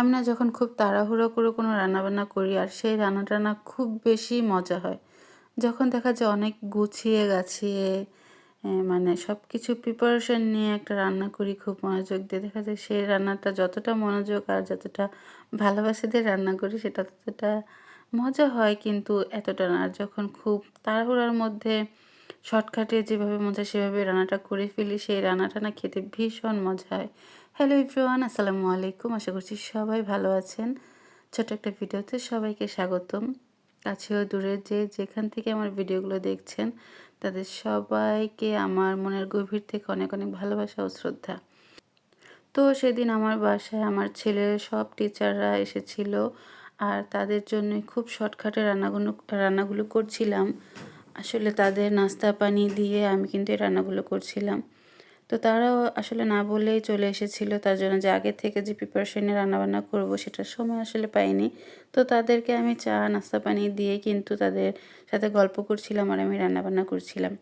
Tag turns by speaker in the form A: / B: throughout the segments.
A: আমি না যখন খুব তাড়াহুড়ো করে কোনো রান্নাবান্না করি আর সেই রান্নাটা না খুব বেশি মজা হয়। যখন দেখা যায় অনেক গুছিয়ে গাছিয়ে মানে সবকিছু প্রিপারেশন নিয়ে একটা রান্না করি খুব মনোযোগ দিয়ে, দেখা যায় সেই রান্নাটা যতটা মনোযোগ আর যতটা ভালোবাসা দিয়ে রান্না করি সেটা ততটা মজা হয়, কিন্তু এতটা না। আর যখন খুব তাড়াহুড়োর মধ্যে শর্টকাটে যেভাবে মজা সেভাবে রান্নাটা করে ফেলি, সেই রান্নাটা না খেতে ভীষণ মজা হয়। হ্যালো এভরিওয়ান, আসসালামু আলাইকুম। আশা করছি সবাই ভালো আছেন। ছোট একটা ভিডিওতে সবাইকে স্বাগতম। কাছে ও দূরে যে যেখান থেকে আমার ভিডিওগুলো দেখছেন তাদের সবাইকে আমার মনের গভীর থেকে অনেক অনেক ভালোবাসা ও শ্রদ্ধা। তো সেদিন আমার বাসায় আমার ছেলের সব টিচাররা এসেছিল আর তাদের জন্যই খুব শর্টকাটে রান্নাগুলো করছিলাম। আসলে তাদের নাস্তা পানি দিয়ে আমি কিন্তু এই রান্নাগুলো করছিলাম। তো তারাও আসলে না বলেই চলে এসেছিল, তার জন্য যে আগে থেকে যে প্রিপারেশনে রান্নাবান্না করব সেটার সময় আসলে পাইনি। তো তাদেরকে আমি চা নাস্তা পানি দিয়ে কিন্তু তাদের সাথে গল্প করছিলাম আর আমি রান্নাবান্না করছিলাম।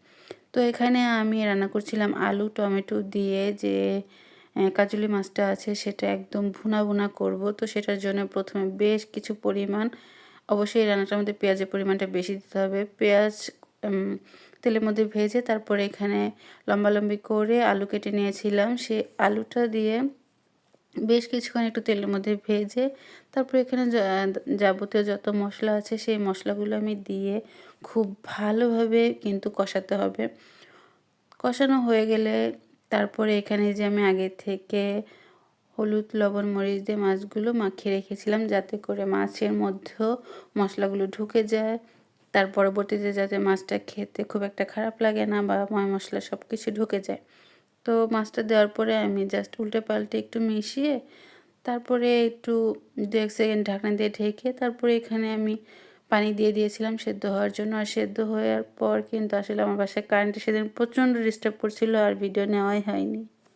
A: তো এখানে আমি রান্না করছিলাম আলু টমেটো দিয়ে যে কাজলি মাছটা আছে সেটা একদম ভুনা ভুনা করব। তো সেটার জন্য প্রথমে বেশ কিছু পরিমাণ, অবশ্যই এই রান্নাটার মধ্যে পেঁয়াজের পরিমাণটা বেশি দিতে হবে। পেঁয়াজ তেলের মধ্যে ভেজে তারপরে এখানে লম্বালম্বি করে আলু কেটে নিয়েছিলাম। সেই আলুটা দিয়ে বেশ কিছুক্ষণ একটু তেলের মধ্যে ভেজে তারপরে এখানে যাবতীয় যত মশলা আছে সেই মশলাগুলো আমি দিয়ে খুব ভালোভাবে কিন্তু কষাতে হবে। কষানো হয়ে গেলে তারপরে এখানে যে আমি আগে থেকে হলুদ লবণ মরিচ দিয়ে মাছগুলো মাখিয়ে রেখেছিলাম যাতে করে মাছের মধ্যেও মশলাগুলো ঢুকে যায়, তার পরবর্তীতে যাতে মাছটা খেতে খুব একটা খারাপ লাগে না বা ময় মশলা সব কিছু ঢুকে যায়। তো মাছটা দেওয়ার পরে আমি জাস্ট উল্টে পাল্টে একটু মিশিয়ে তারপরে একটু 2-1 সেকেন্ড ঢাকনা দিয়ে ঢেকে তারপরে এখানে আমি পানি দিয়ে দিয়েছিলাম সেদ্ধ হওয়ার জন্য। আর সেদ্ধ হওয়ার পর কিন্তু আসলে আমার বাসায় কারেন্টে সেদিন প্রচণ্ড ডিস্টার্ব করছিল আর ভিডিও নেওয়াই হয়নি।